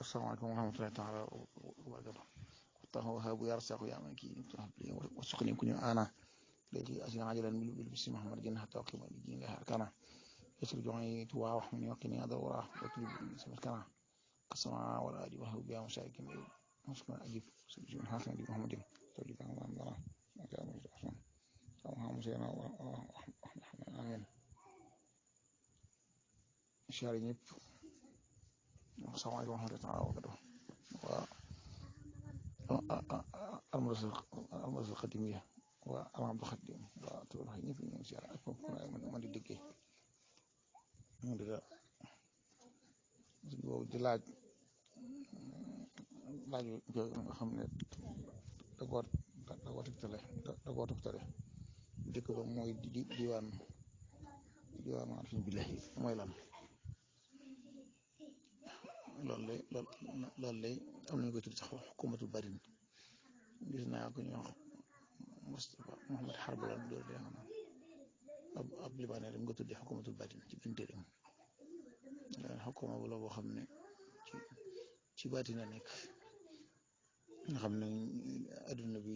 السلام عليكم ورحمة الله تعالى وبركاته. الله وهاب يرزق يا من كي تهب لي وسقني كن أنا الذي أجل عاجلا بالبسم محمد جنة حتى أقيم الدين لها أركانا يسر جوعي توا وحمني وقني هذا وراه وطلب سمكنا قسما ولا أجي وهو بيا مشارك مسكنا أجيب سجون حسن دي محمد تولي كان الله الله ما كان مجرد اللهم صل على آمين شاري نيب. السلام عليكم ورحمة الله تعالى وبركاته. المدرسة القديمية والعبد الخديم وتروح ينفي يمشي على أكون من الدقي من ذا جلاد لاج خمنة دقوة تكتله دقوة موي ديوان عارفين بالله مويلان loolu am nañu koy tudd sax xukumatul barin gis naa ko ñu wax Moustapha Mouhamed Harb la doon dee xam ab libaane dem nga tuddee xukumatul barin ci biir téeram xukuma bu la boo xam ne ci baatina nekk nga xam ne adduna bi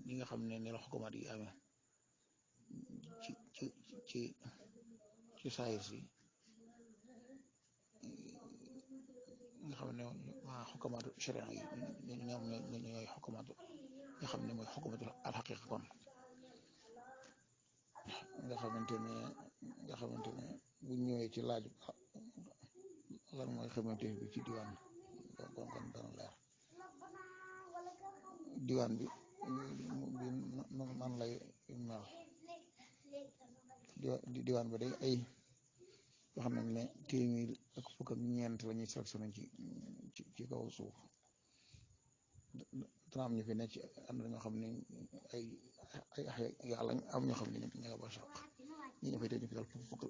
ñi nga xam ne ni la xukumaat yi amee ci saayir si nga xam ne waa xukumaatu sharia yi ñoom ñooy xukumaatu nga xam ne mooy xukumaatu alxaqiqa kon nga xamante ne bu ñëwee ci laaj lan mooy xamante bi ci diwaan kon dana leer diwaan bi nan lay mel diwaan bi day ay yoo xam ne téeméer ak fukk ak ñeent la ñuy sélectionné ci kaw suuf dana am ñu fi nekk ci ànd ñoo xam ne ay yàlla am ñoo xam ne ñu nga ba saq ñi ñu fay tey ñu fi dal fukk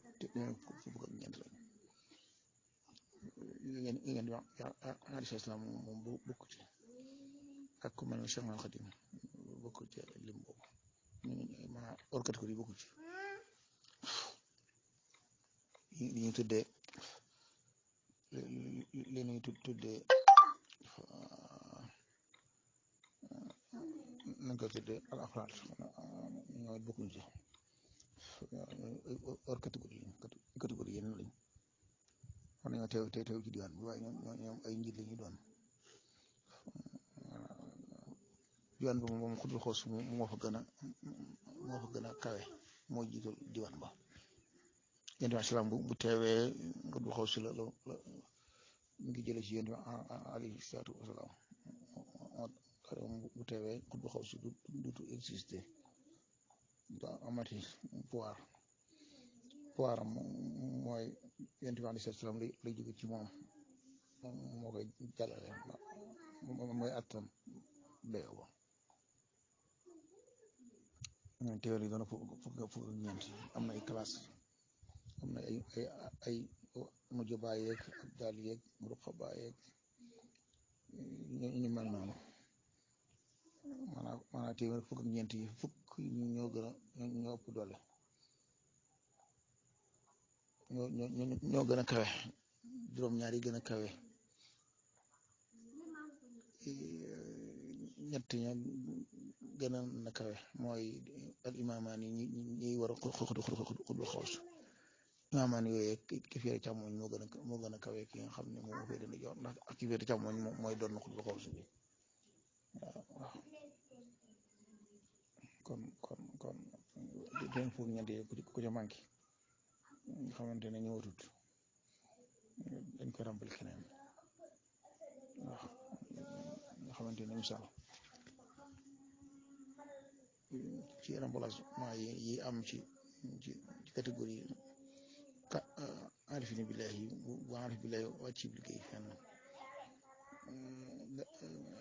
ak ñeent lañ ngeen di wax hadis islam moom bokk ci ak ku mel ne Cheikh Khadim bokk ci lim boobu maanaam hors catégorie bokk ci li ñuy tuddee nañ ko tuddee al afraad ñooy bokkuñ ci hors catégorie yeneen lañ war nañoo teew ci diwaan bi waaye ñoom ay njiit la ñuy doon diwaan bi moom xudul xoos moo fa gën a kawe moo jiital diwaan ba yéen tamit salaam bu teewee xudul xoos la mu ngi jëlee ci yéen tamit alayhi salaatu wasalaam bu teewee xudul xoos duutu exister du amati pouvoir am mooy yéen tamit alayhi salaatu wasalaam lay jóge ci moom moo koy jàllale mooy attan béyoo ba teewee yi doon fukk ak ñeent am na ay classe am na ay mujj baay yeeg ak daal yeeg ruqa baay yeeg ñu mel noonu maanaam téeméer fukk ak ñeent yi fukk ñoo ëpp doole ñoo gën a kawe juróom-ñaar yi gën a kawe ñett ña gën a kawe mooy al imaamaan yi ñi war a xudul xoos imaamaan yooyu ki féere càmmoñ moo gën a kawe ki nga xam ne moo féere ndijoor ndax ak ki féere càmmoñ mooy doon na xudul xoos bi waaw kon den fukk ñeent yi ku ca manqué nga xamante ne ñëwatut dañ koy ràmbal keneen waaw nga xamante ne misaal ci remplacement yi am ci catégorie arifina billahi bu arif billahi wàcc ci liggéey fenn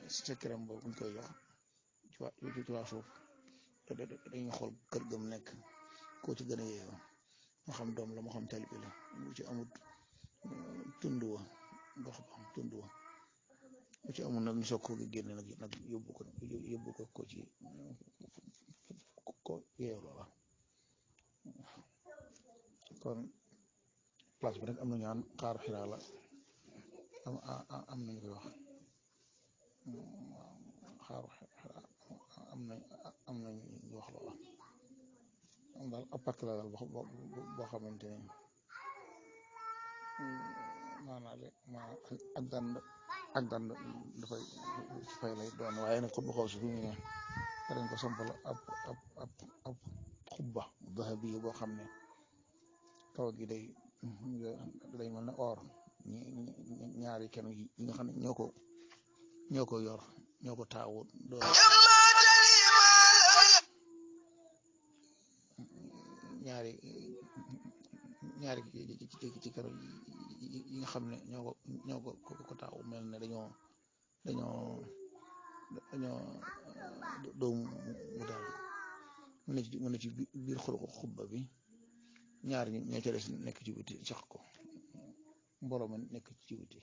secret boobu buñ koy jox ci waa suuf dañuy xool kër gëm nekk koo ci gën a yeeyoo moo xam doom la moo xam talibe la bu ci amut tund wa gox ba tund wa bu ci amul nag ñu soog ko génne nag yóbbu ko ci ko yeew loola kon place bi nag am na ñaan xaaru xiraa la am nañu koy wax xaaru am nañu wax loola am daal ab pàcc la daal boo xamante ni maanaam ak dand dafay fay lay doon waaye nag xutba xaw si fi mu ne dañ ko sampal ab xubba dahabi boo xam ne kaw gi day mel ne or ñaari kenn yi nga xam ne ñoo ko yor ñoo ko taawu doon ñaari ci kër yi nga xam ne ñoo ko taawu mel ne dañoo doomu mu daal mu ne ci biir xubba bi ñaar ñoo ca des nekk ci biti sax ko mbooloo ma nekk ci biti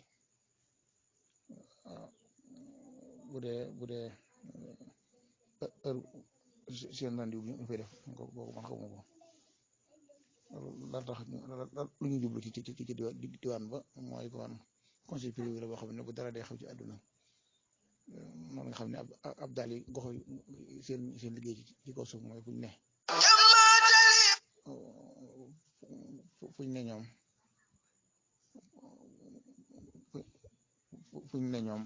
bu dee heure seen rendiw bi ñu fay def boobu man xamuma ko daal tax lu ñu jublu ci diwaan ba mooy diwaan conseil privé la boo xam ne bu dara day xew ci àdduna noonu nga xam ne ab daal yi gox seen liggéey ci kaw suuf mooy fuñ ne ñoom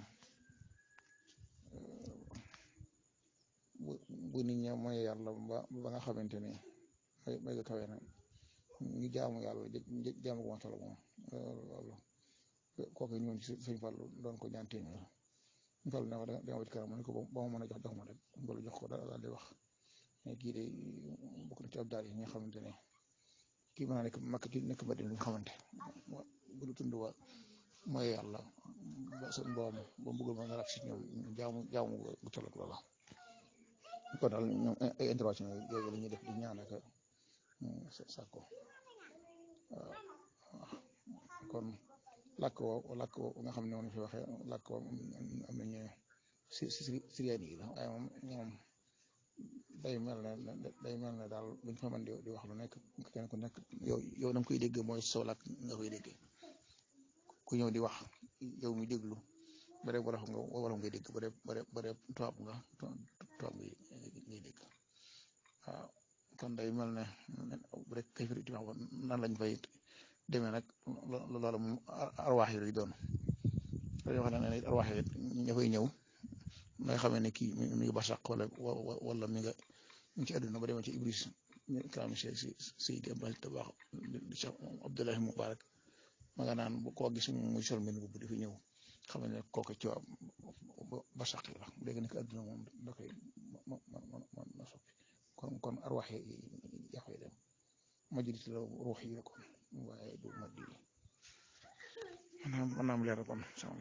bu nit ñi mooy yàlla ba nga xamante ni may ga kawe na ñu jaamu yàlla jaamu ko ma tala moom loolu kooku ñëwoon ci sëñ Fallu doon ko ñaan téeméer sëñ Fallu ne ko dama ba ci kanam mu ne ko ba ma mën a jox ma rek mbolu jox ko daal di wax mais kii de bokk na ci ab daal yi nga xamante ne kii mën naa nekk Makka ki nekk Madina ñu xamante bu du tund wa mooy yàlla ba seen borom ba bëggul ma nga rak si ñoom jaamu bu tolak loola kon daal ñoom ay intervention yooyu la ñuy def di ñaan ak sàkko kon làkk woo nga xam ne woon fi waxee làkk woo am nañu siriyaan yi la waaye moom ñoom day mel ne daal buñ fa mën di wax lu nekk kenn ku nekk yow na nga koy dégg mooy soo làkk nga koy dégg ku ñëw di wax yow mi déglu ba dee wolof ngay dégg ba dee tubaab ngay dégg waaw kon day mel ne rek kay fi di wax nan lañ fay demee nag loolu moom arwaax yi lay doon dañoo xam ne arwaax yi ña fay ñëw ngay xamee ne kii mi ngi barsàq wala mi ngi ci àdduna ba demee ci Ibris kalaam Seydi Abdul Tabax Cheikh Abdullahi Mubarak ma nga naan koo gis muy sol mel bu di fi ñëw xam ne kooku ci waa barsàq la léegi nag àdduna moom da koy ma soppi kon arwaax yi yaa koy dem majlis la ruux yi la kon waaye du ma di maanaam leer kon sama